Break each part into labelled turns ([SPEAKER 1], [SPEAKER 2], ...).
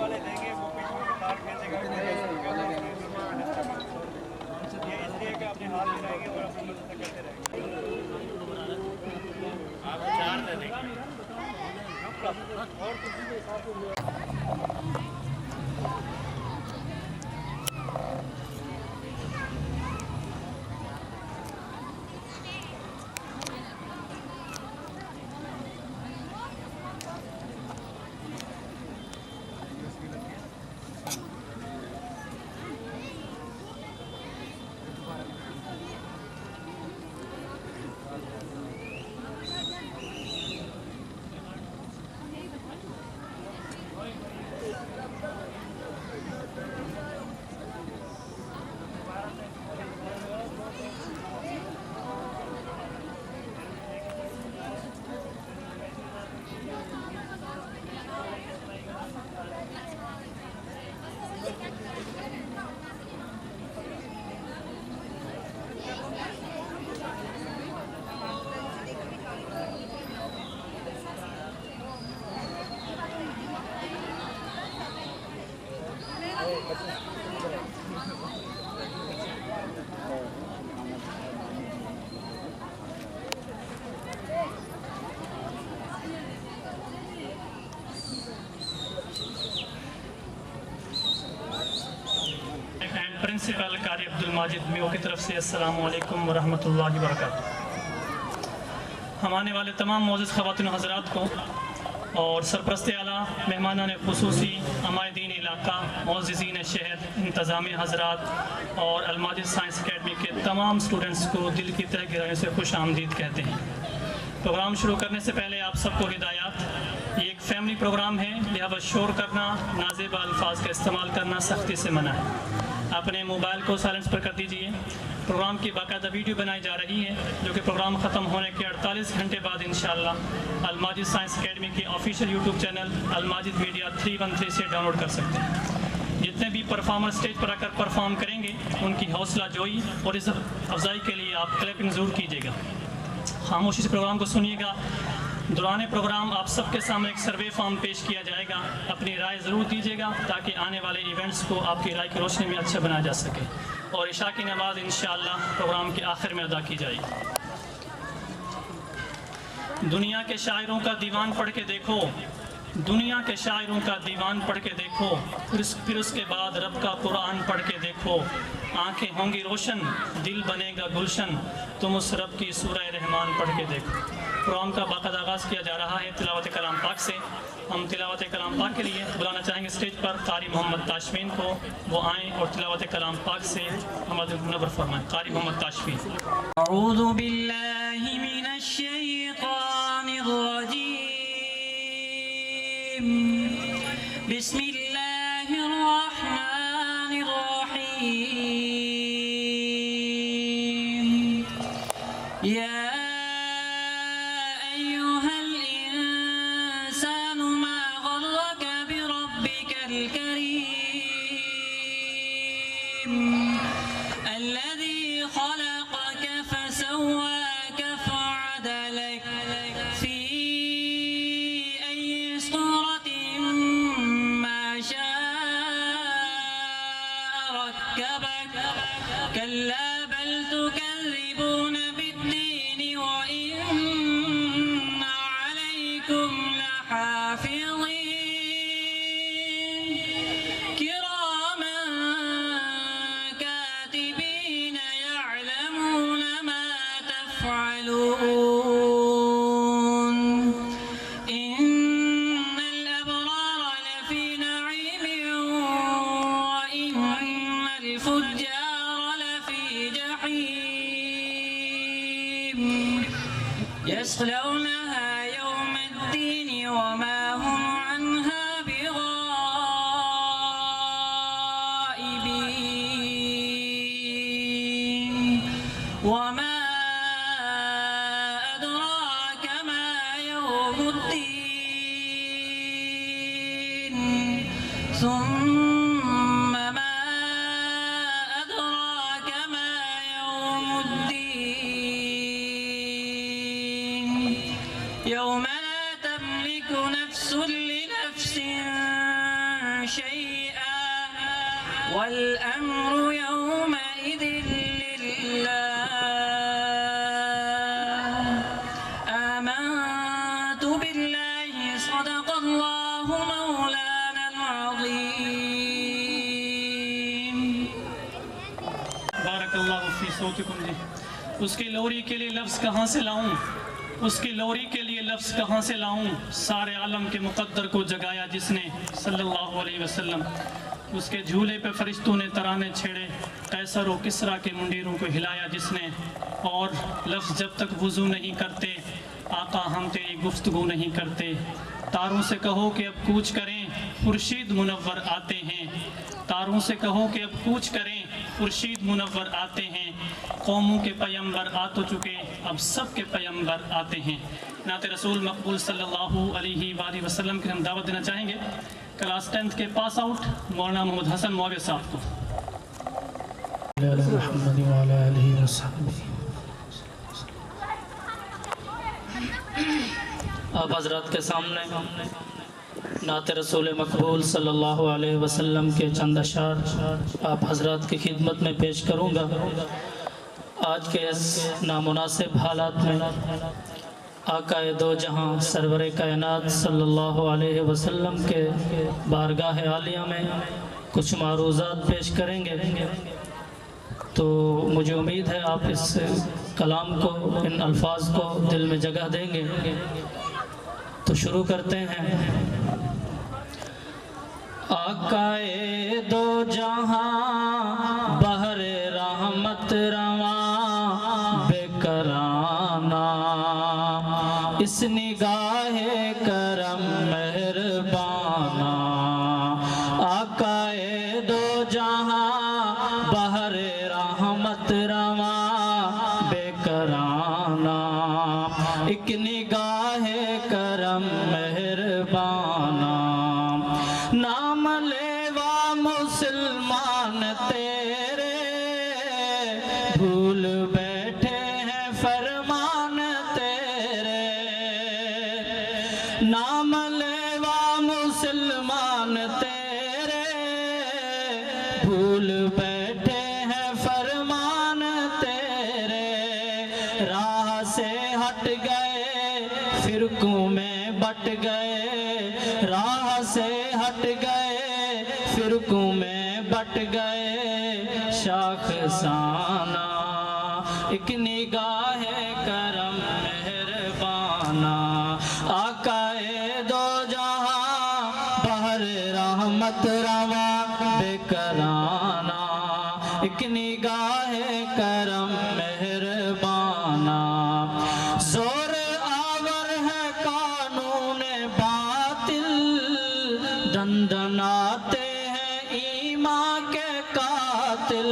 [SPEAKER 1] والے دیں گے وہ پیچھے سے تار کھینچے گا یہ اس لیے کہ اپنے ہاتھ میں رہیں گے اور اپنے مدد کرتے رہیں گے. آپ 4 دے دیں گے اور کسی کے حساب سے.
[SPEAKER 2] پرنسپل قاری عبدالماجد میو کی طرف سے السلام علیکم ورحمۃ اللہ وبرکاتہ. ہم آنے والے تمام معزز خواتین و حضرات کو اور سرپرست اعلیٰ مہمانان خصوصی عمائدین علاقہ معززین شہر انتظامی حضرات اور الماجد سائنس اکیڈمی کے تمام اسٹوڈنٹس کو دل کی تہ گہرائیوں سے خوش آمدید کہتے ہیں. پروگرام شروع کرنے سے پہلے آپ سب کو ہدایات. یہ ایک فیملی پروگرام ہے لہذا شور کرنا نازیبا الفاظ کا استعمال کرنا سختی سے منع ہے. اپنے موبائل کو سائلنس پر کر دیجئے. پروگرام کی باقاعدہ ویڈیو بنائی جا رہی ہے جو کہ پروگرام ختم ہونے کے 48 گھنٹے بعد انشاءاللہ الماجد سائنس اکیڈمی کے official YouTube channel Majid media 313 سے ڈاؤن لوڈ کر سکتے ہیں. جتنے بھی پرفارمر اسٹیج پر آ کر پرفارم کریں گے ان کی حوصلہ جوئی اور عزت افزائی کے لیے آپ کلیپنگ ضرور کیجیے گا. خاموشی سے پروگرام کو سنیے گا. دوران پروگرام آپ سب کے سامنے ایک سروے فارم پیش کیا جائے گا. اپنی رائے ضرور دیجیے گا تاکہ آنے والے ایونٹس کو آپ کی رائے کی روشنی میں اچھا بنایا جا سکے. اور عشاء کی نماز انشاءاللہ پروگرام کے آخر میں ادا کی جائے گی. دنیا کے شاعروں کا دیوان پڑھ کے دیکھو, دنیا کے شاعروں کا دیوان پڑھ کے دیکھو, پھر اس کے بعد رب کا قرآن پڑھ کے دیکھو. آنکھیں ہوں گی روشن, دل بنے گا گلشن, تم اس رب کی سورہ رحمان پڑھ کے دیکھو. پروگرام کا باقاعدہ آغاز کیا جا رہا ہے تلاوت کلام پاک سے. ہم تلاوت کلام پاک کے لیے بلانا چاہیں گے اسٹیج پر قاری محمد تاشفین کو. وہ آئیں اور تلاوت کلام پاک سے ہمارے منور فرمائیں. قاری محمد تاشفین.
[SPEAKER 3] اعوذ باللہ من الشیطان الرجیم. بسم اللہ الرحمن الرحیم. یا الذي خلقك فسواك فعدلك في أي صورة ما شاء ركبك والأمر يومئذ لله آمنت بالله صدق الله مولانا العظيم
[SPEAKER 2] بارک اللہ فی صوتکم جی. اس کی لوری کے لیے لفظ کہاں سے لاؤں، اس کی لوری کے لیے لفظ کہاں سے لاؤں، سارے عالم کے مقدر کو جگایا جس نے صلی اللہ علیہ وسلم. اس کے جھولے پہ فرشتوں نے ترانے چھیڑے، قیصر و کسریٰ کے منڈیروں کو ہلایا جس نے. اور لفظ جب تک وضو نہیں کرتے آقا ہم تیری گفتگو نہیں کرتے. تاروں سے کہو کہ اب کوچ کریں خورشید منور آتے ہیں، تاروں سے کہو کہ اب کوچ کریں خورشید منور آتے ہیں. قوموں کے پیمبر آ تو چکے اب سب کے پیمبر آتے ہیں. نعت رسول مقبول صلی اللہ علیہ وآلہ وسلم کی ہم دعوت دینا چاہیں گے کلاس 10th کے پاس آؤٹ مولانا محمد حسن معاویہ صاحب کو.
[SPEAKER 1] محمد وعلى آلہ وصحبہ.
[SPEAKER 4] آپ حضرات کے سامنے نعت رسول مقبول صلی اللہ علیہ وسلم کے چند اشعار آپ حضرات کی خدمت میں پیش کروں گا. آج کے اس نامناسب حالات میں آقا دو جہاں سرور کائنات صلی اللہ علیہ وسلم کے بارگاہ عالیہ میں کچھ معروضات پیش کریں گے، تو مجھے امید ہے آپ اس کلام کو، ان الفاظ کو دل میں جگہ دیں گے. تو شروع کرتے ہیں. آقا دو جہاں بحر رحمت رواں بے کرانہ، اس نگاہ کرم مہربانہ. آقا دو جہاں بحر رحمت رواں بے کرانہ، ایک نگاہ کرم مہربانہ. نام لیوا مسلمان تیرے بھول بیٹھے ہیں فرمان تیرے. نام لیوا مسلمان تیرے بھول بیٹھے ہیں فرمان تیرے. راہ سے ہٹ گئے فرقوں میں بٹ گئے، راہ سے ہٹ گئے فرقوں میں بٹ گئے. شاخسانہ ایک نگاہ کرم مہربانہ. آقا دو جہاں بحر رحمت رواں بے کرانہ، ایک نگاہ کرم مہربانہ. زور آور ہے قانون باطل، دندناتے ہیں ایمان کے قاتل.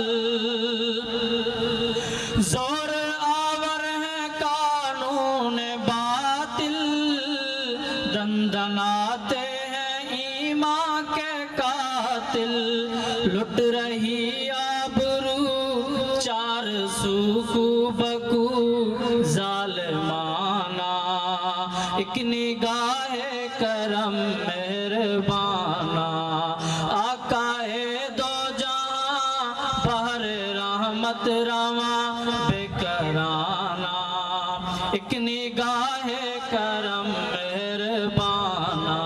[SPEAKER 4] زور آور ہے قانون باطل، دندناتے ہیں ایمان کے قاتل. لٹ رہی آبرو چار سو کو بکو ظالمانہ، ایک نگاہ کرم مہربانہ. آقا دو جہاں بحر رحمت رواں بے کرانہ، ایک نگاہ کرم مہربانہ.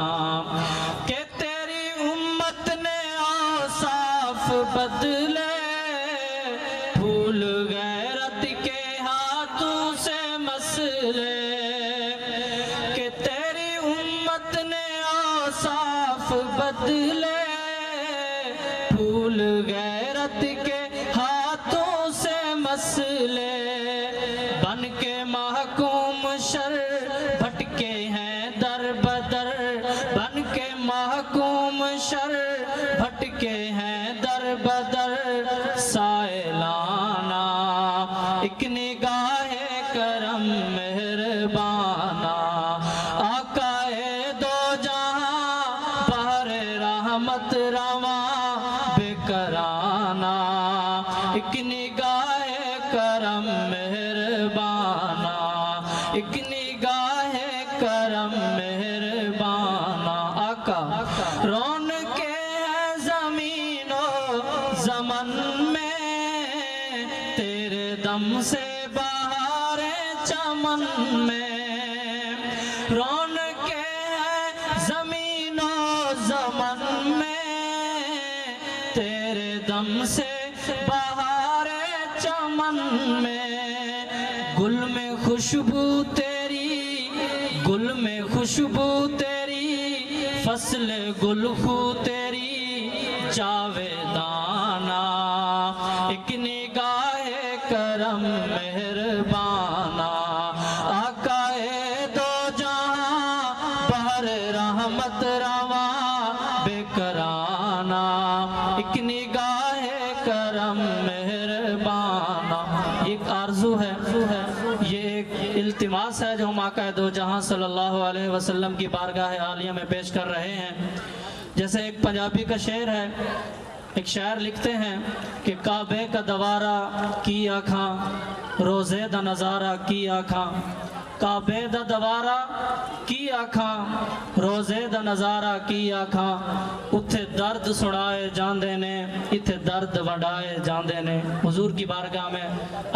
[SPEAKER 4] کہ تیری امت نے اوصاف بدلے، بھول غیرت کے ہاتھوں سے مسئلے. کہ تیری امت نے اوصاف بدلے، بھول غیرت کے ہاتھوں سے مسئلے. بن کے محکوم شر بھٹکے ہیں در بدر، بن کے محکوم شر بھٹکے ہیں در بدر. سائلانہ ایک نگاہ کرم مہربانہ. آقا دو جہاں بحر رحمت رواں بے کرانہ، ایک نگاہ کرم مہربانہ، ایک نگاہ کرم مہربانہ. آقا رون کے زمین و دم سے بہار چمن میں رونقیں ہیں زمین و زمن میں، تیرے دم سے بہار چمن میں، گل میں خوشبو تیری، گل میں خوشبو تیری، فصل گل خو تیری جاویدانہ، ایک نگاہ کرم مہربانہ، آقائے دو جہاں بحر رحمت رواں بے کرانہ، ایک نگاہ کرم مہربانہ۔ یہ ایک آرزو ہے، یہ ایک التماس ہے جو ہم آقا دو جہاں صلی اللہ علیہ وسلم کی بارگاہ عالیہ میں پیش کر رہے ہیں۔ جیسے ایک پنجابی کا شعر ہے، ایک شاعر لکھتے ہیں کہ کعبے کا دوارہ کی آنکھاں، روزے دا نظارہ کی آنکھاں، کعبے دا دوارہ کی آنکھاں، روزے دا نظارہ کی آنکھاں، اتھے درد سڑائے جاندے نے، اتھے درد وڈائے جاندے نے۔ حضور کی بارگاہ میں،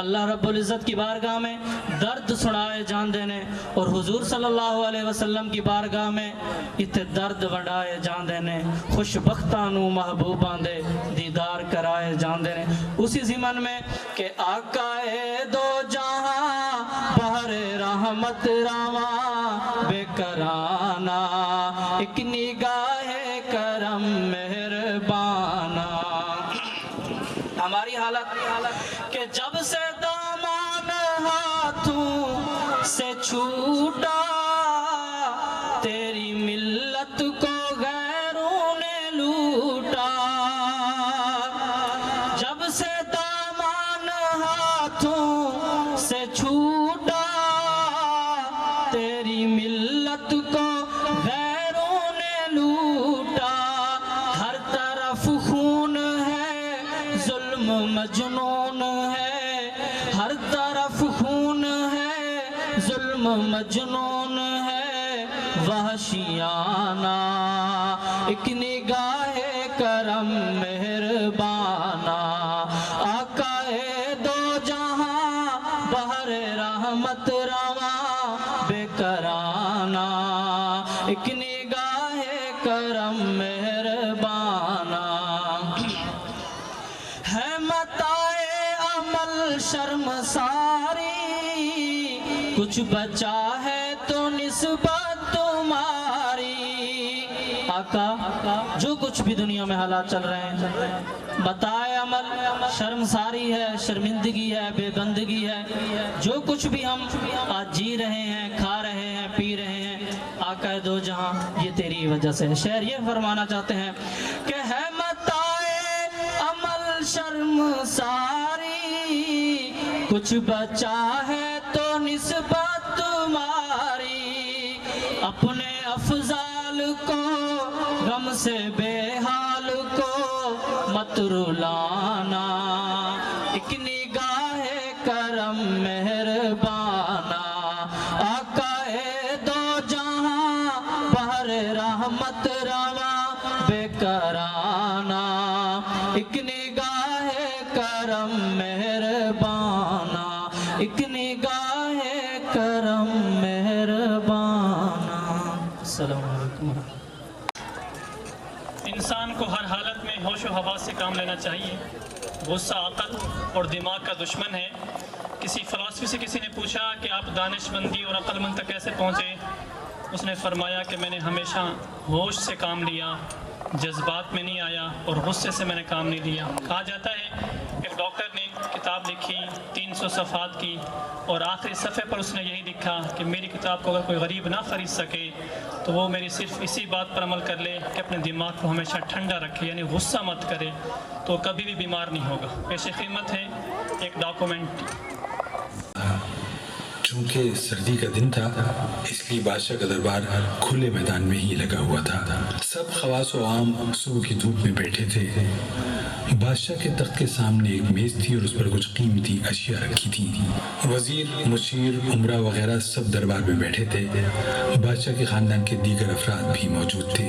[SPEAKER 4] اللہ رب العزت کی بارگاہ میں درد سڑائے جاندے نے، اور حضور صلی اللہ علیہ وسلم کی بارگاہ میں اتھے درد وڈائے جاندے نے، خوش بختانو محبوباں دے دیدار کرائے جاندے نے۔ اسی ضمن میں کہ آقائے دو جہاں بحر رحمت رواں بے کرانہ، ایک نگاہ کرم مہربانہ۔ ہماری حالت کہ جب سے دامان ہاتھوں سے چھوٹا، تیری ملت کو غیروں نے لوٹا، جب سے دامان ہاتھوں سے چھوٹا، تیری ملت کو غیروں نے لوٹا، ہر طرف خون ہے ظلم مجنون ہے، ہر طرف خون ہے ظلم مجنون ہے، وحشیانہ، ایک نگاہ کرم مہربانہ، آقائے دو جہاں بحر رحمت رواں بے کرانہ، ایک نگاہ کرم مہربانہ، ہے متاع عمل شرمساری، کچھ بچا ہے تو نسبت تمہاری۔ آقا جو کچھ بھی دنیا میں حالات چل رہے ہیں، بتائے عمل شرمساری ہے، شرمندگی ہے، بے بندگی ہے، جو کچھ بھی ہم آج جی رہے ہیں، کھا رہے ہیں، پی رہے ہیں، آقا دو جہاں یہ تیری وجہ سے ہے۔ شعر یہ فرمانا چاہتے ہیں کہ ہے متاع عمل شرمساری، کچھ بچا ہے تو نسبت تمہاری، اپنے افضال کو غم سے بے حال کو مت رلانا، ایک نگاہ کرم مہربانہ، آقائے دو جہاں بحر رحمت رواں بے کرانہ، ایک نگاہ کرم مہربانہ، ایک نگاہ کرم مہربانہ۔ السلام علیکم۔
[SPEAKER 2] انسان کو ہر حالت میں ہوش و حواس سے کام لینا چاہیے۔ غصہ عقل اور دماغ کا دشمن ہے۔ کسی فلسفی سے کسی نے پوچھا کہ آپ دانش مندی اور عقل مند تک کیسے پہنچے؟ اس نے فرمایا کہ میں نے ہمیشہ ہوش سے کام لیا، جذبات میں نہیں آیا، اور غصے سے میں نے کام نہیں لیا۔ کہا جاتا ہے ایک ڈاکٹر نے کتاب لکھی 300 صفحات کی، اور آخری صفحے پر اس نے یہی لکھا کہ میری کتاب کو اگر کوئی غریب نہ خرید سکے تو وہ میری صرف اسی بات پر عمل کر لے کہ اپنے دماغ کو ہمیشہ ٹھنڈا رکھے، یعنی غصہ مت کرے، تو کبھی بھی بیمار نہیں ہوگا۔ پیش خدمت ہے ایک ڈاکومنٹ۔
[SPEAKER 5] چونکہ سردی کا دن تھا اس لیے بادشاہ کا دربار کھلے میدان میں ہی لگا ہوا تھا۔ سب خواص و عام صبح کی دھوپ میں بیٹھے تھے۔ بادشاہ کے تخت کے سامنے ایک میز تھی اور اس پر کچھ قیمتی اشیاء رکھی تھی۔ وزیر، مشیر، عمرہ وغیرہ سب دربار میں بیٹھے تھے۔ بادشاہ کے خاندان کے دیگر افراد بھی موجود تھے۔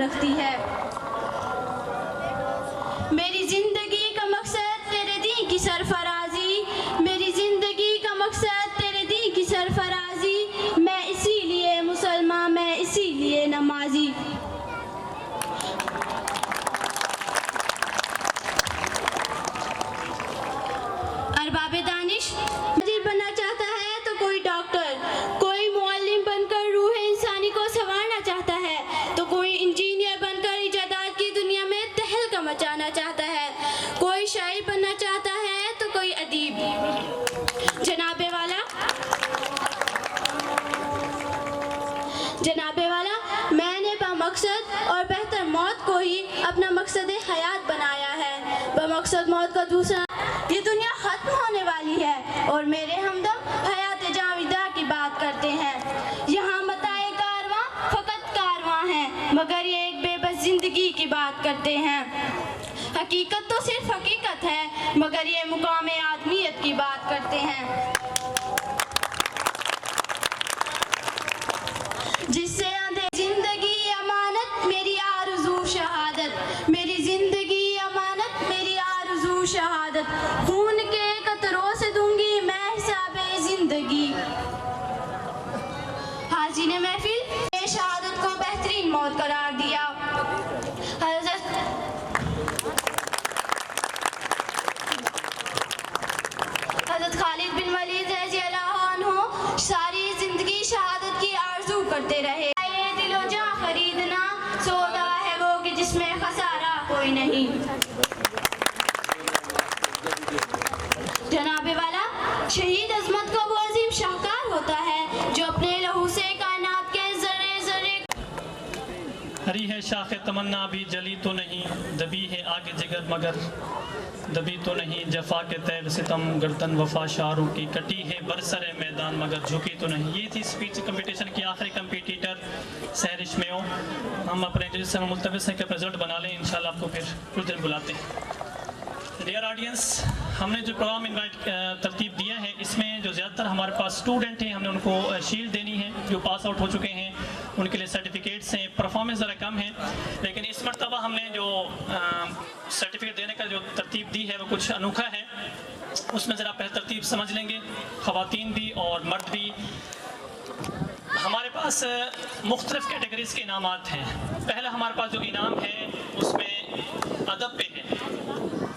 [SPEAKER 6] رکھتی ہے۔ میری زندگی کا مقصد تیرے دین کی سرفرازی، میری زندگی کا مقصد تیرے دین کی سرفرازی، میں اسی لیے مسلمان، میں اسی لیے نمازی۔ ارباب دانش بننا چاہتا ہے تو کوئی ڈاکٹر، کوئی معلم بن کر روح انسانی کو سنوارنا چاہتا ہے تو کوئی انجینئر بن کر ایجادات کی دنیا میں تہلکہ مچانا چاہتا ہے، کوئی شاعر بننا چاہتا ہے تو کوئی ادیب۔ جناب والا میں نے بمقصد اور بہتر موت کو ہی اپنا مقصد حیات بنایا ہے۔ بمقصد موت کا دوسرا، یہ دنیا ختم ہونے والی ہے اور میرے ہمدم حیات جاویدہ کی بات کرتے ہیں۔ یہاں متاع کارواں فقط کارواں ہیں، مگر یہ ایک بے بس زندگی کی بات کرتے ہیں۔ حقیقت تو صرف حقیقت ہے، مگر یہ مقام آدمیت کی بات کرتے ہیں۔ جس سے زندگی امانت میری آرزو شہادت، میری زندگی امانت میری آرزو شہادت، خون کے قطروں سے دوں گی میں حساب زندگی۔ حاضرین محفل نے شہادت کو بہترین موت قرار دیا۔ حضرت خالد بن ولید رضی اللہ عنہ ساری زندگی شہادت کی آرزو کرتے رہے۔ دل و جاں خریدنا سودا ہے وہ کہ جس میں خسارہ کوئی نہیں۔ جناب والا شہید عظمت کا وہ عظیم شاہکار ہوتا ہے جو اپنے لہو سے کائنات کے ذرے ذرے۔
[SPEAKER 2] ہری ہے شاخ تمنا بھی جلی تو نہیں، دبی ہے آگے جگر مگر دبی تو نہیں، جفا کے تیب ستم گردن وفا شعروں کی، کٹی ہے برسر میدان مگر جھکی تو نہیں۔ یہ تھی اسپیچ کمپٹیشن کی آخری کمپیٹیٹر سہرش میں ہو۔ ہم اپنے جس سے ملتمس ہیں کہ پریزلٹ بنا لیں، انشاءاللہ آپ کو پھر کچھ دن بلاتے ہیں۔ ڈیئر آڈینس، ہم نے جو پروگرام ترتیب دیا ہے اس میں جو زیادہ تر ہمارے پاس اسٹوڈنٹ ہیں، ہم نے ان کو شیلڈ دینی ہے، جو پاس آؤٹ ہو چکے ہیں ان کے لیے سرٹیفکیٹس ہیں۔ پرفارمنس ذرا کم ہے، لیکن اس مرتبہ ہم نے جو سرٹیفکیٹ دینے کا جو ترتیب دی ہے وہ کچھ انوکھا ہے۔ اس میں ذرا پہلے ترتیب سمجھ لیں گے، خواتین بھی اور مرد بھی۔ ہمارے پاس مختلف کیٹیگریز کے انعامات ہیں۔ پہلا ہمارے پاس جو انعام ہے اس میں ادب پہ ہے،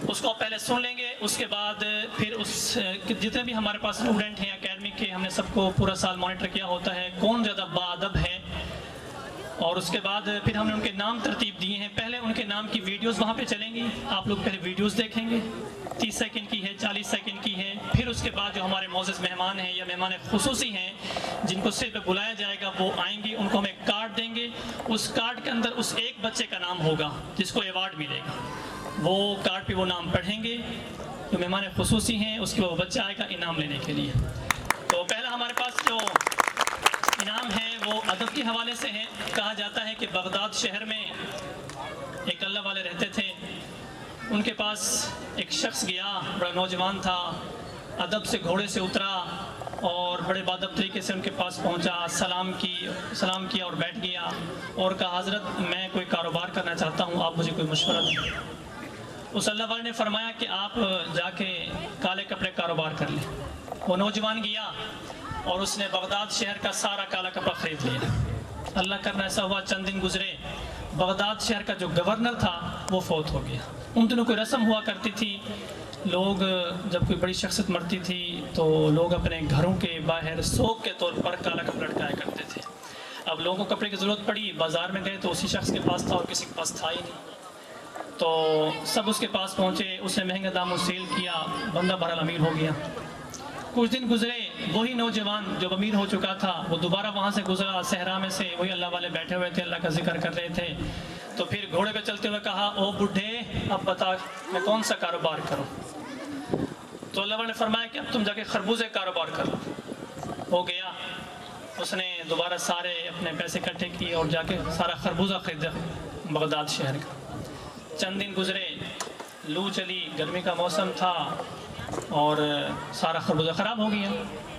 [SPEAKER 2] اس کو پہلے سن لیں گے، اس کے بعد پھر اس جتنے بھی ہمارے پاس اسٹوڈنٹ ہیں اکیڈمک کے، ہم نے سب کو پورا سال مانیٹر کیا ہوتا ہے کون زیادہ باادب ہے، اور اس کے بعد پھر ہم نے ان کے نام ترتیب دیے ہیں۔ پہلے ان کے نام کی ویڈیوز وہاں پہ چلیں گی، آپ لوگ پہلے ویڈیوز دیکھیں گے، 30 سیکنڈ کی ہے، 40 سیکنڈ کی ہے۔ پھر اس کے بعد جو ہمارے معزز مہمان ہیں یا مہمان خصوصی ہیں جن کو اسٹیج پہ بلایا جائے گا وہ آئیں گے، ان کو ہم ایک کارڈ دیں گے، اس کارڈ کے اندر اس ایک بچے کا نام ہوگا جس کو ایوارڈ ملے گا، وہ کارڈ پہ وہ نام پڑھیں گے، جو مہمان خصوصی ہیں اس کے وہ بچہ آئے گا انعام لینے کے لیے۔ تو پہلا ہمارے پاس جو انعام ہے وہ ادب کے حوالے سے ہے۔ کہا جاتا ہے کہ بغداد شہر میں ایک اللہ والے رہتے تھے، ان کے پاس ایک شخص گیا، بڑا نوجوان تھا، ادب سے گھوڑے سے اترا اور بڑے بادب طریقے سے ان کے پاس پہنچا، سلام کیا اور بیٹھ گیا اور کہا حضرت میں کوئی کاروبار کرنا چاہتا ہوں، آپ مجھے کوئی مشورہ دیں۔ اس اللہ والے نے فرمایا کہ آپ جا کے کالے کپڑے کاروبار کر لیں۔ وہ نوجوان گیا اور اس نے بغداد شہر کا سارا کالا کپڑا خرید لیا۔ اللہ کرنا ایسا ہوا چند دن گزرے، بغداد شہر کا جو گورنر تھا وہ فوت ہو گیا۔ ان دنوں کوئی رسم ہوا کرتی تھی، لوگ جب کوئی بڑی شخصیت مرتی تھی تو لوگ اپنے گھروں کے باہر سوگ کے طور پر کالا کپڑا لٹکایا کرتے تھے۔ اب لوگوں کو کپڑے کی ضرورت پڑی، بازار میں گئے تو اسی شخص کے پاس تھا اور کسی کے پاس تھا ہی نہیں، تو سب اس کے پاس پہنچے، اس نے مہنگا داموں سیل کیا، بندہ بہرحال امیر ہو گیا۔ کچھ دن گزرے، وہی نوجوان جو امیر ہو چکا تھا وہ دوبارہ وہاں سے گزرا، صحرا میں سے وہی اللہ والے بیٹھے ہوئے تھے، اللہ کا ذکر کر رہے تھے، تو پھر گھوڑے پہ چلتے ہوئے کہا او بڈھے اب بتا میں کون سا کاروبار کروں؟ تو اللہ والے نے فرمایا کہ اب تم جا کے خربوزے کاروبار کرو۔ ہو گیا، اس نے دوبارہ سارے اپنے پیسے اکٹھے کیے اور جا کے سارا خربوزہ خریدا بغداد شہر کا۔ چند دن گزرے، لو چلی، گرمی کا موسم تھا اور سارا خربوزہ خراب ہو گیا۔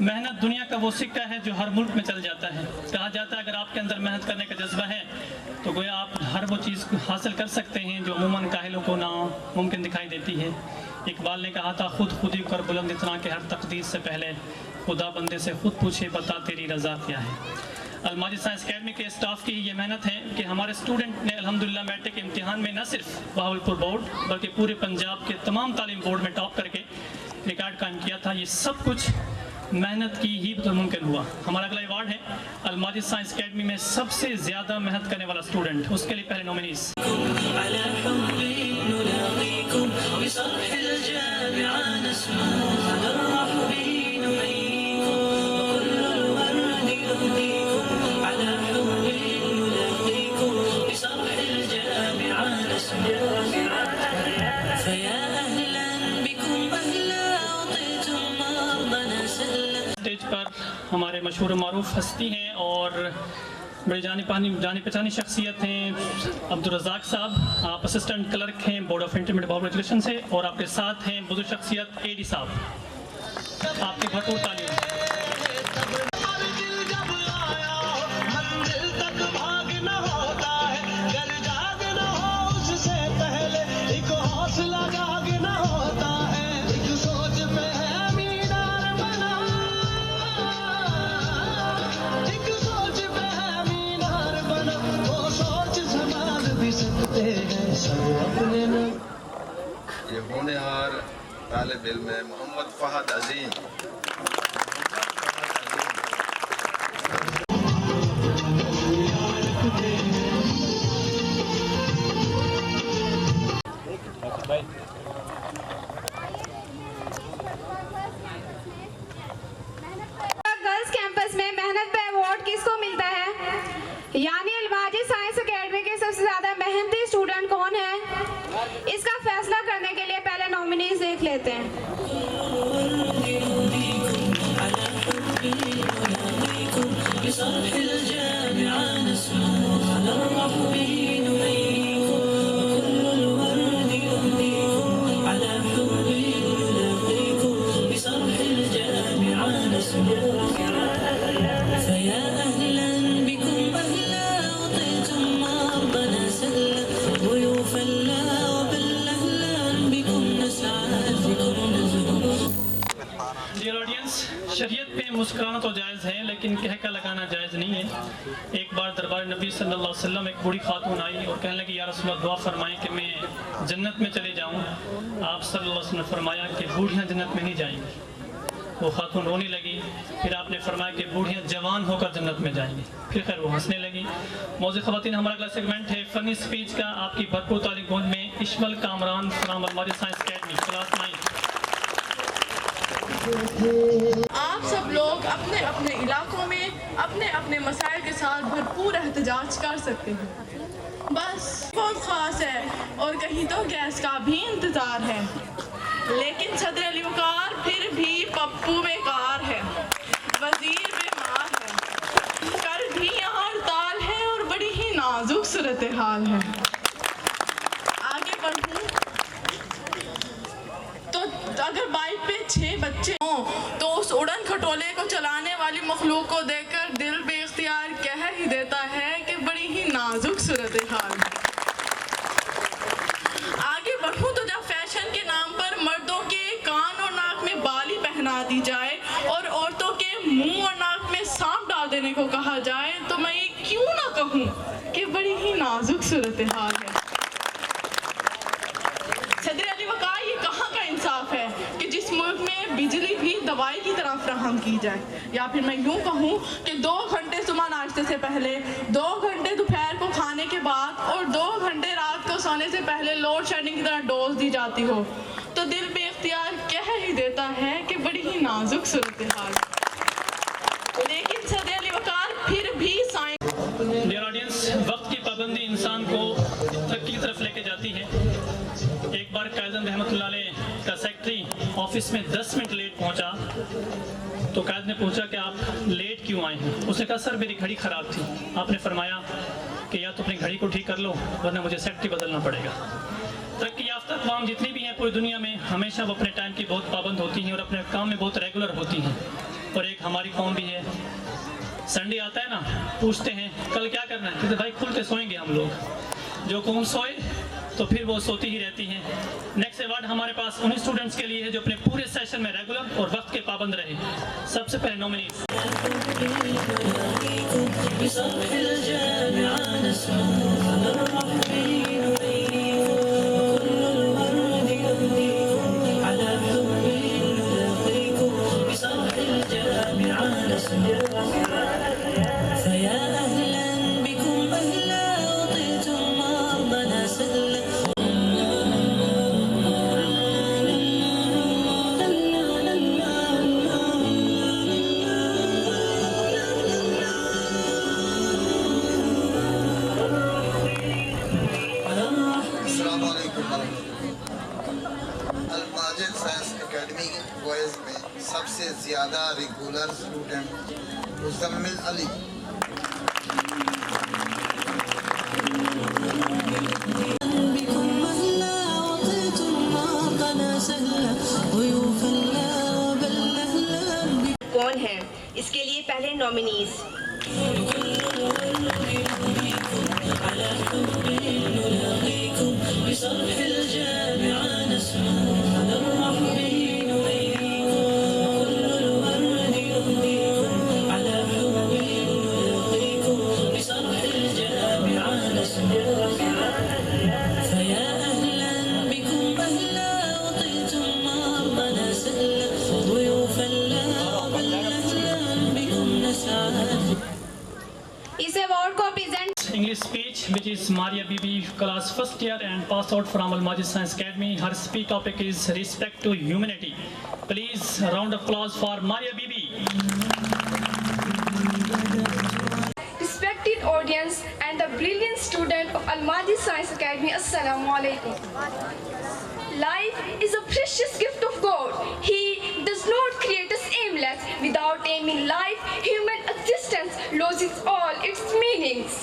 [SPEAKER 2] محنت دنیا کا وہ سکہ ہے جو ہر ملک میں چل جاتا ہے. کہا جاتا ہے اگر آپ کے اندر محنت کرنے کا جذبہ ہے تو گویا آپ ہر وہ چیز حاصل کر سکتے ہیں جو عموماً کاہلوں کو ناممکن دکھائی دیتی ہے. اقبال نے کہا تھا خودی کر بلند اتنا کہ ہر تقدیر سے پہلے خدا بندے سے خود پوچھے بتا تیری رضا کیا ہے. الماجد سائنس اکیڈمی کے اسٹاف کی یہ محنت ہے کہ ہمارے اسٹوڈنٹ نے الحمدللہ میٹرک کے امتحان میں نہ صرف بہاولپور بورڈ بلکہ پورے پنجاب کے تمام تعلیم بورڈ میں ٹاپ کر کے ریکارڈ قائم کیا تھا. یہ سب کچھ محنت کی ہی تو ممکن ہوا. ہمارا اگلا ایوارڈ ہے الماجد سائنس اکیڈمی میں سب سے زیادہ محنت کرنے والا اسٹوڈنٹ. اس کے لیے پہلے نومینیز اسٹیج پر ہمارے مشہور و معروف ہستی ہیں اور بڑی جانی پہچانی شخصیت ہیں عبدالرزاق صاحب. آپ اسسٹنٹ کلرک ہیں board of intermediate public education سے اور آپ کے ساتھ ہیں بزرگ شخصیت اے ڈی صاحب. آپ کی بھرپور تعلیم.
[SPEAKER 7] یہ ہونہار طالب علم ہے محمد فہد عظیم.
[SPEAKER 8] گرلز کیمپس میں محنت پہ ایوارڈ کس کو ملتا ہے؟ یعنی الماجد سائنس اکیڈمی کے سب سے زیادہ محنتی اسٹوڈنٹ کون ہے؟ اس کا فیصلہ کرنے کے لیے پہلے نومینیز دیکھ لیتے ہیں.
[SPEAKER 2] شریعت پہ مسکرانا تو جائز ہے لیکن کہکا لگانا جائز نہیں ہے. ایک بار دربار نبی صلی اللہ علیہ وسلم ایک بوڑھی خاتون آئی اور کہنے لگی یا رسول اللہ دعا فرمائیں کہ میں جنت میں چلے جاؤں. آپ صلی اللہ علیہ وسلم نے فرمایا کہ بوڑھیاں جنت میں نہیں جائیں گی. وہ خاتون رونے لگی. پھر آپ نے فرمایا کہ بوڑھیاں جوان ہو کر جنت میں جائیں گی. پھر خیر وہ ہنسنے لگی. معزز خواتین ہمارا اگلا سیگمنٹ ہے فنی سپیچ کا. آپ کی بھرپور تعلیم گونج میں Ashmal Kamran from Almajid science academy class 9.
[SPEAKER 9] آپ سب لوگ اپنے اپنے علاقوں میں اپنے اپنے مسائل کے ساتھ بھرپور احتجاج کر سکتے ہیں. بس بہت خاص ہے اور کہیں تو گیس کا بھی انتظار ہے. لیکن صدر علی وقار پھر بھی پپو بیکار ہے, وزیر بیمار ہے, کل بھی یہاں ہڑتال ہے اور بڑی ہی نازک صورتحال ہے. آگے بڑھوں تو اگر بائک پہ 6 بچے ہوں تو اس اڑن کھٹولے کو چلانے والی مخلوق کو دیکھ کر دل بے اختیار کہہ ہی دیتا ہے کہ بڑی ہی نازک صورتحال ہے. آگے بڑھوں تو جب فیشن کے نام پر مردوں کے کان اور ناک میں بالی پہنا دی جائے اور عورتوں کے منہ اور ناک میں سانپ ڈال دینے کو کہا جائے تو میں یہ کیوں نہ کہوں کہ بڑی ہی نازک صورتحال ہے. صدر علی وقار یہ کہاں کا انصاف ہے کہ جس ملک میں بجلی بھی دوائی کی طرح فراہم کی جائے, یا پھر میں یوں کہوں کہ 2 گھنٹے صبح ناشتے سے پہلے, 2 گھنٹے دوپہر کو کھانے کے بعد اور 2 گھنٹے رات کو سونے سے پہلے لوڈ شیڈنگ کی طرح ڈوز دی جاتی ہو تو دل بے اختیار کہہ ہی دیتا ہے کہ بڑی ہی نازک صورتحال. لیکن صدر علی وقار پھر بھی
[SPEAKER 2] ڈیئر آڈینس, وقت کی پابندی انسان کو ترقی کی طرف لے کے جاتی ہے. ایک بار قائد رحمۃ اللہ علیہ کا سیکٹری آفس میں 10 منٹ لیٹ پہنچا تو قائد نے پوچھا کہ آپ لیٹ کیوں آئے ہیں؟ اس نے کہا سر میری گھڑی خراب تھی. آپ نے فرمایا کہ یا تو اپنی گھڑی کو ٹھیک کر لو ورنہ مجھے سیکٹری بدلنا پڑے گا. ترقی یافتہ اقوام جتنی بھی ہیں پوری دنیا میں ہمیشہ وہ اپنے ٹائم کی بہت پابند ہوتی ہیں اور اپنے کام میں بہت ریگولر ہوتی ہیں. اور ایک ہماری قوم بھی ہے. سنڈے آتا ہے نا, پوچھتے ہیں کل کیا کرنا ہے, کہتے بھائی کھل کے سوئیں گے ہم لوگ. جو قوم سوئے تو پھر وہ سوتی ہی رہتی ہیں. نیکسٹ ایوارڈ ہمارے پاس ان اسٹوڈنٹس کے لیے ہے جو اپنے پورے سیشن میں ریگولر اور وقت کے پابند رہے. سب سے پہلے نومنیز
[SPEAKER 7] الماجد سائنس اکیڈمی بوائز میں سب سے زیادہ ریگولر اسٹوڈنٹ مزمل علی.
[SPEAKER 10] کون ہیں؟ اس کے لیے پہلے نامنیز
[SPEAKER 8] اس ایوارڈ کو present
[SPEAKER 2] English speech, which is Maria Bibi, class first year and passed out from Al-Majid Science Academy. Her speech topic is respect to humanity. Please, round of applause for Maria Bibi.
[SPEAKER 6] Respected audience and the brilliant student of Al-Majid Science Academy, Assalamu alaikum. Life is a precious gift of God. He does not create us aimless. Without aim in life, human existence loses all its meanings.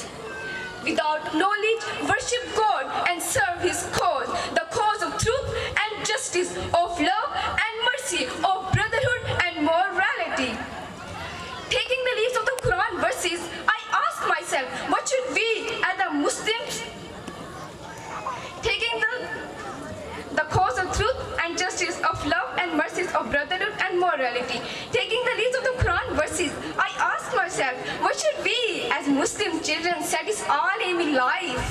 [SPEAKER 6] Without knowledge, worship God and serve His cause, the cause of truth and justice, of love and mercy, of brotherhood and morality. Taking the leaves of the Quran verses, I ask myself, what should we as the Muslims, taking the cause of truth and justice, of love and mercy, of brotherhood and morality. Taking the leaves of the Quran verses, I ask myself, what should we as Muslim children set is our aim in life?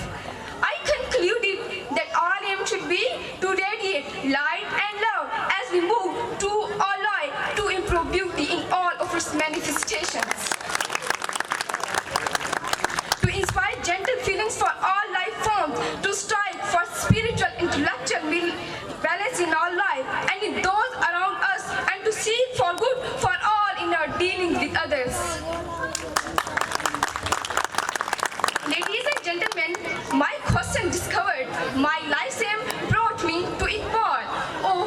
[SPEAKER 6] I concluded that our aim should be to radiate light and love as we move to our life to improve beauty in all of its manifestations. To inspire gentle feelings for all life forms, to strive for spiritual, intellectual balance in our life and in those around us, and to seek for good for all in our dealings with others. Ladies and gentlemen, my question discovered, my life's aim brought me to Iqbal. Oh,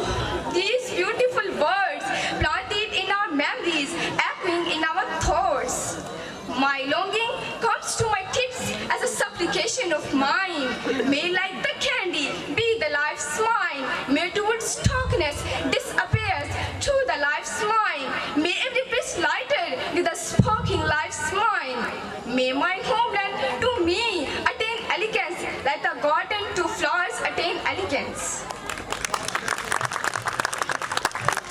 [SPEAKER 6] these beautiful words planted in our memories, echoing in our thoughts. My longing comes to my tips as a supplication of mine. May like the candy be the life's mine. May towards darkness disappears to the life's mine. May every place lighted with a sparking life's mine. May my homeland to me attain elegance, like the garden to flowers attain elegance.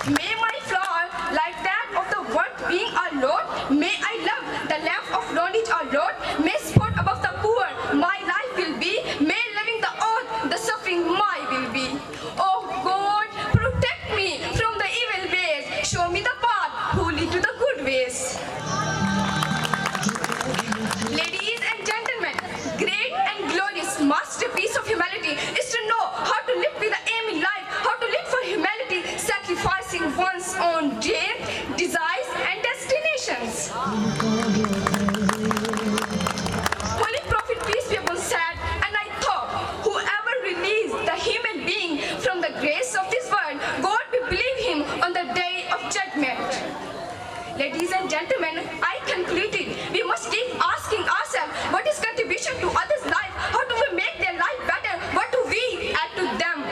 [SPEAKER 6] May my flower like that of the word being our Lord. May I love the lamp of knowledge our Lord. May sport above the poor my life will be. May loving the earth the suffering my will be. Oh God, protect me from the evil ways. Show me the path who lead to the good ways. Ladies and gentlemen, great and glorious masterpiece of humanity is to know how to live with the aim in life, how to live for humanity, sacrificing one's own dreams, desires and destinations. Holy Prophet, peace be upon, said, and I thought, whoever released the human being from the grace of this world, God will believe him on the day of judgment. Ladies and gentlemen, I concluded we must keep asking ourselves what is contribution to others' life, how do we make their life better, what do we add to them?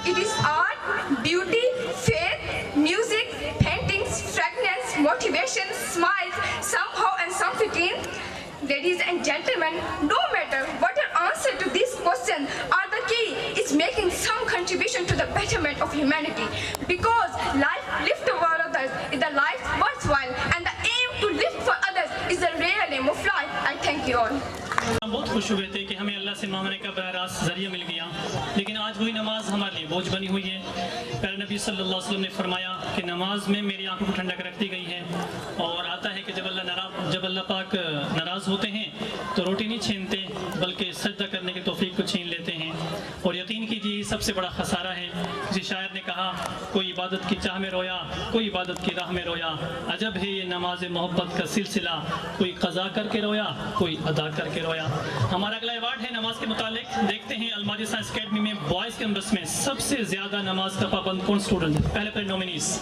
[SPEAKER 6] It is art, beauty, faith, music, paintings, fragrance,
[SPEAKER 11] motivation, smiles, somehow and something. Ladies and gentlemen, no matter what your answer to these questions are, the key is making some contribution to the betterment of humanity. Because life lived for others is the life worthwhile, and the aim to live for others is the real aim of life. I thank you all.
[SPEAKER 2] ہم بہت خوش ہوئے تھے کہ ہمیں اللہ سے مانگنے کا براہ راست ذریعہ مل گیا، لیکن آج وہی نماز ہمارے لیے بوجھ بنی ہوئی ہے۔ پیارے نبی صلی اللہ علیہ وسلم نے فرمایا کہ نماز میں میری آنکھوں کو ٹھنڈک رکھ دی گئی ہے، اور آتا ہے کہ جب اللہ پاک ناراض ہوتے ہیں تو روٹی نہیں چھینتے بلکہ سجدہ کرنے کی توفیق کو چھین لیتے ہیں، اور یقین کیجیے یہ سب سے بڑا خسارہ ہے۔ کسی شاعر نے کہا کوئی عبادت کی چاہ میں رویا، کوئی عبادت کی راہ میں رویا، عجب ہے یہ نماز محبت کا سلسلہ، کوئی قضا کر کے رویا، کوئی ادا کر کے رویا۔ ہمارا اگلا ایوارڈ ہے نماز کے متعلق۔ دیکھتے ہیں الماجد سائنس اکیڈمی میں بوائز کیمپس میں سب سے زیادہ نماز کا پابند کون اسٹوڈنٹ ہے؟ پہلے نومینیز۔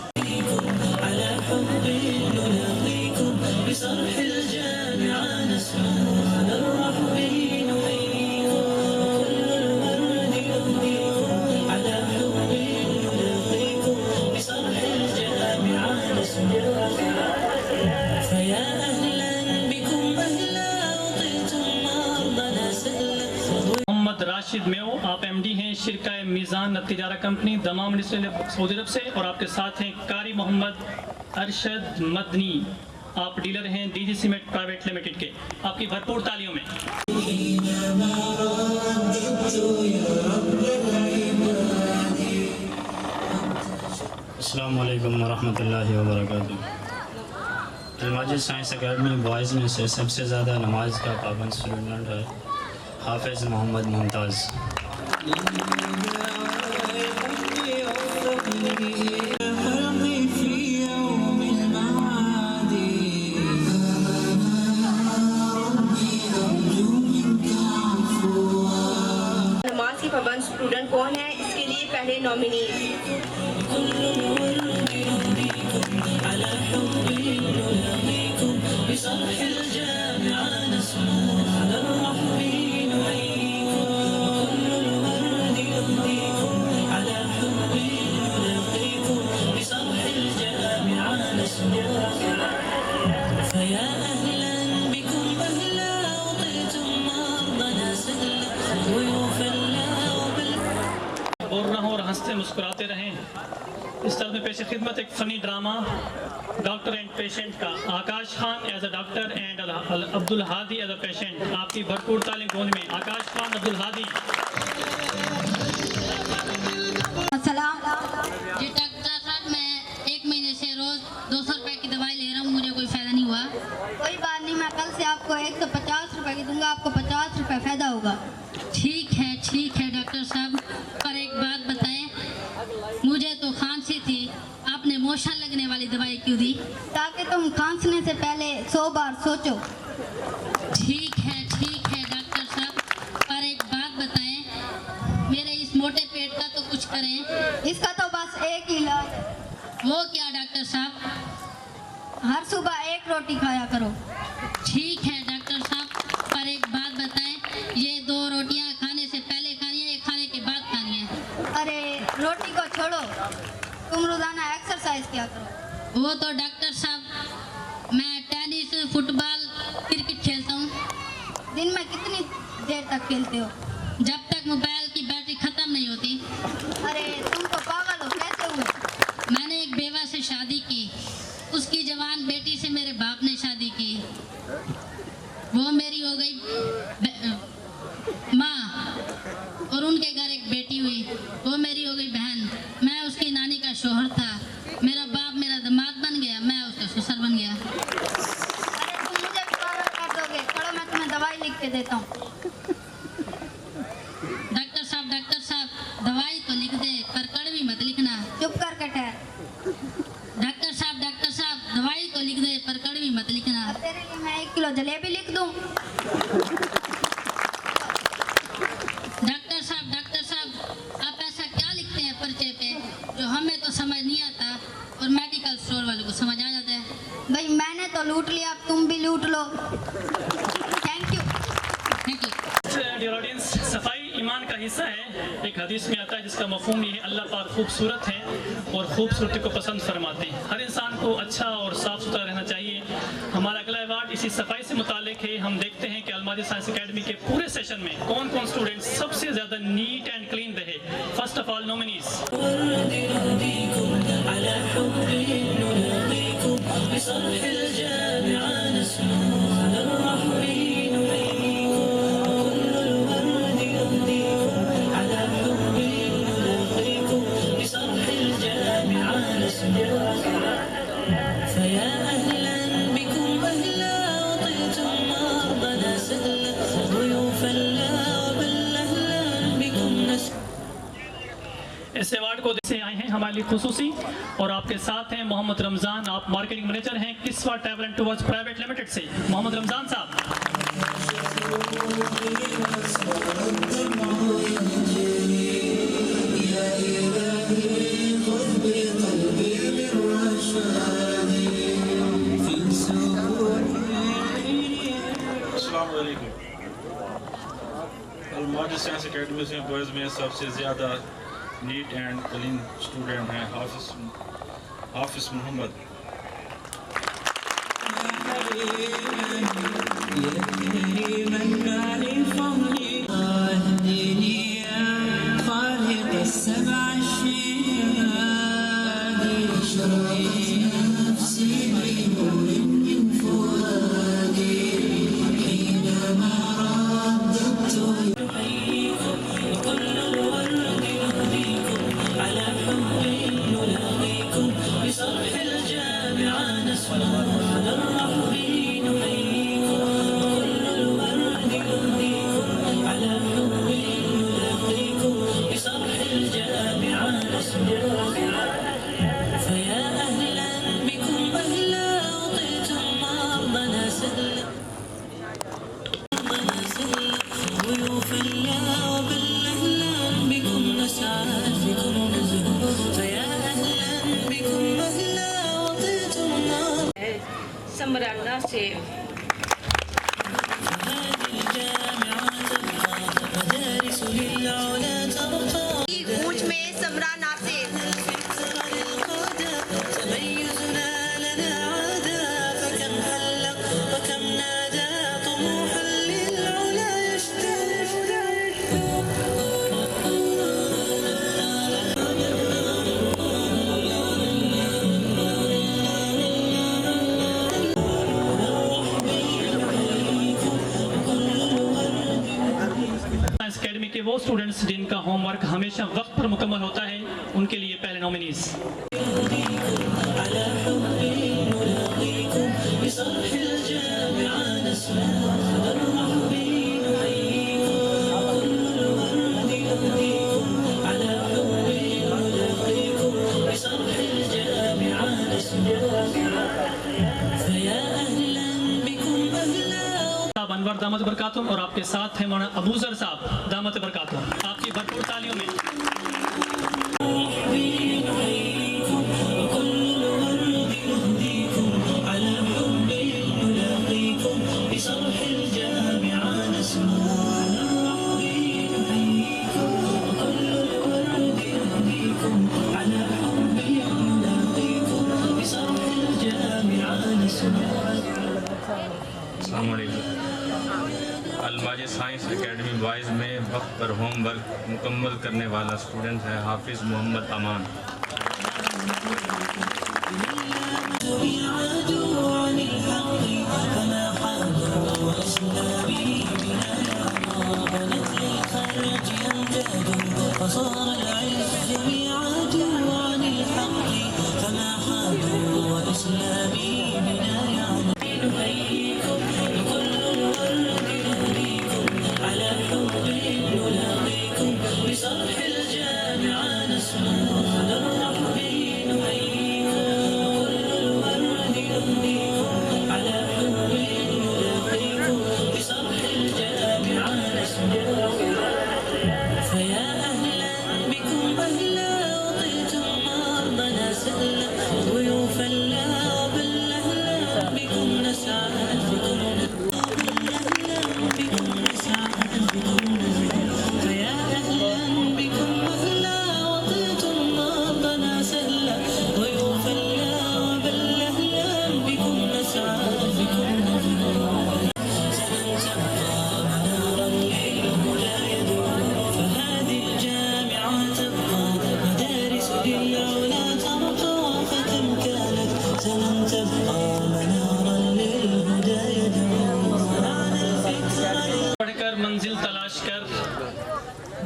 [SPEAKER 2] راشد میو، آپ ایم ڈی ہیں شرکہ میزان تجارہ کمپنی دمام سعودی عرب سے، اور آپ کے ساتھ ہیں قاری محمد ارشد مدنی، آپ ڈیلر ہیں D G cement private limited کے۔ آپ کی بھرپور تالیوں میں۔
[SPEAKER 12] السلام علیکم ورحمۃ اللہ وبرکاتہ۔ الماجد سائنس اکیڈمی بوائز میں سے سب سے زیادہ نماز کا پابند اسٹوڈنٹ ہے حافظ محمد ممتاز۔
[SPEAKER 10] نماز کی پابند اسٹوڈنٹ کون ہے؟ اس کے لیے پہلے نامینیز۔
[SPEAKER 2] اور نہ ہو اور ہنستے مسکراتے رہیں۔ اس طرح میں پیش خدمت ایک فنی ڈرامہ ڈاکٹر اینڈ پیشنٹ کا، Akash Khan as a doctor and Abdul Hadi as a patient. آپ کی بھرپور تعلیم گونج میں آکاش خان، عبد الہادی۔
[SPEAKER 13] السلام جی ڈاکٹر صاحب، میں 1 مہینے سے روز 200 روپے کی دوائی لے رہا ہوں، مجھے کوئی فائدہ نہیں ہوا۔
[SPEAKER 14] کوئی بات نہیں، میں کل سے آپ کو 150 روپے کی دوں گا، آپ کو 50 روپے فائدہ ہوگا۔
[SPEAKER 13] ٹھیک ہے ڈاکٹر صاحب، پر ایک بات بتائیں، مجھے تو کھانسی تھی، آپ نے موشن لگنے والی دوائی کیوں دی؟
[SPEAKER 14] تاکہ تم کھانسنے سے پہلے 100 بار سوچو۔
[SPEAKER 13] ٹھیک ہے ڈاکٹر صاحب، پر ایک بات بتائیں، میرے اس موٹے پیٹ کا تو کچھ کریں۔
[SPEAKER 14] اس کا تو بس ایک ہی علاج ہے۔
[SPEAKER 13] وہ کیا ڈاکٹر صاحب؟
[SPEAKER 14] ہر صبح 1 روٹی کھایا کرو۔
[SPEAKER 13] ٹھیک ہے ڈاکٹر صاحب، پر ایک بات بتائیں، یہ 2 روٹیاں کھانے سے پہلے کھانی ہے یا کھانے کے بعد کھانی ہے؟
[SPEAKER 14] ارے روٹی کو چھوڑو، تم روزانہ ایکسرسائز کیا کرو۔
[SPEAKER 13] وہ تو ڈاکٹر صاحب میں ٹینس، فٹ بال، کرکٹ کھیلتا ہوں۔
[SPEAKER 14] دن میں کتنی دیر تک کھیلتے ہو؟
[SPEAKER 13] جب تک موبائل کی بیٹری ختم نہیں ہوتی۔
[SPEAKER 14] ارے تم تو پاگل ہو، کیسے ہوئے؟
[SPEAKER 13] میں نے ایک بیوہ سے شادی کی، اس کی جوان بیٹی سے میرے باپ نے شادی کی، وہ میری ہو گئی ماں، اور ان کے گھر ایک بیٹی ہوئی، وہ میری ہو گئی بہن۔ میں اس کی نانی کا شوہر تھا، میرا باپ میرا داماد بن گیا، میں اس کا سسر بن گیا۔
[SPEAKER 14] ارے تم مجھے بھی پاگل کر دو گے، چلو میں تمہیں دوائی لکھ کے دیتا ہوں۔
[SPEAKER 13] ڈاکٹر صاحب دوائی تو لکھ دے، پر کڑوی مت لکھنا۔
[SPEAKER 14] چپ کر کے ٹھہر۔
[SPEAKER 13] ڈاکٹر صاحب دوائی تو لکھ دے، پر کڑوی مت لکھنا۔
[SPEAKER 14] اب تیرے لیے میں 1 کلو جلیبی لکھ دوں؟
[SPEAKER 13] ڈاکٹر صاحب آپ ایسا کیا لکھتے ہیں پرچے پہ جو ہمیں تو سمجھ نہیں آتا اور میڈیکل اسٹور والوں کو سمجھ آ جاتا ہے؟
[SPEAKER 14] بھائی میں نے تو لوٹ لیا، اب تم بھی لوٹ لو۔ Thank you.
[SPEAKER 2] ڈیئر آڈینس، صفائی ایمان کا حصہ ہے. ایک حدیث میں آتا ہے جس کا مفہوم یہ ہے اللہ پاک خوبصورت ہے اور خوبصورتی کو پسند فرماتے ہیں. ہر انسان کو اچھا اور صاف ستھرا رہنا چاہیے. ہمارا اگلا ایوارڈ اسی صفائی سے متعلق ہے. ہم دیکھتے ہیں کہ الماجد سائنس اکیڈمی کے پورے سیشن میں کون کون اسٹوڈنٹ سب سے زیادہ نیٹ اینڈ کلین رہے. First of all nominees. اس ایوارڈ کو سے آئے ہیں ہمارے لیے خصوصی اور آپ کے ساتھ ہیں محمد رمضان. آپ مارکیٹنگ مینیجر ہیں Kiswa travel and tours private limited سے. محمد رمضان صاحب.
[SPEAKER 1] السلام علیکم. الماجد سائنس اکیڈمی سے بوائز میں سب سے زیادہ نیٹ اینڈ کلین اسٹوڈنٹ ہیں حافظ محمد.
[SPEAKER 10] سمرانا سے کوچ میں سمرانا سے
[SPEAKER 2] وہ اسٹوڈنٹس جن کا ہوم ورک ہمیشہ وقت پر مکمل ہوتا ہے ان کے لیے پہلے نومینیز. انور دامت برکاتہم اور آپ کے ساتھ ہیں مولانا ابو ذر صاحب دامت برکاتہم. آپ کی بھرپور تالیوں میں.
[SPEAKER 1] السلام علیکم. الماجد سائنس اکیڈمی بوائز میں وقت پر ہوم ورک مکمل کرنے والا اسٹوڈنٹ ہے حافظ محمد امان.
[SPEAKER 3] نحييكم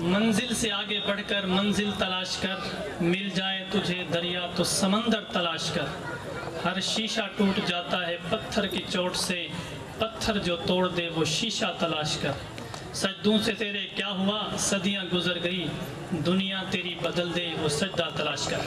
[SPEAKER 2] منزل سے آگے بڑھ کر منزل تلاش کر، مل جائے تجھے دریا تو سمندر تلاش کر، ہر شیشہ ٹوٹ جاتا ہے پتھر کی چوٹ سے، پتھر جو توڑ دے وہ شیشہ تلاش کر، سجدوں سے تیرے کیا ہوا صدیاں گزر گئی، دنیا تیری بدل دے وہ سجدہ تلاش کر۔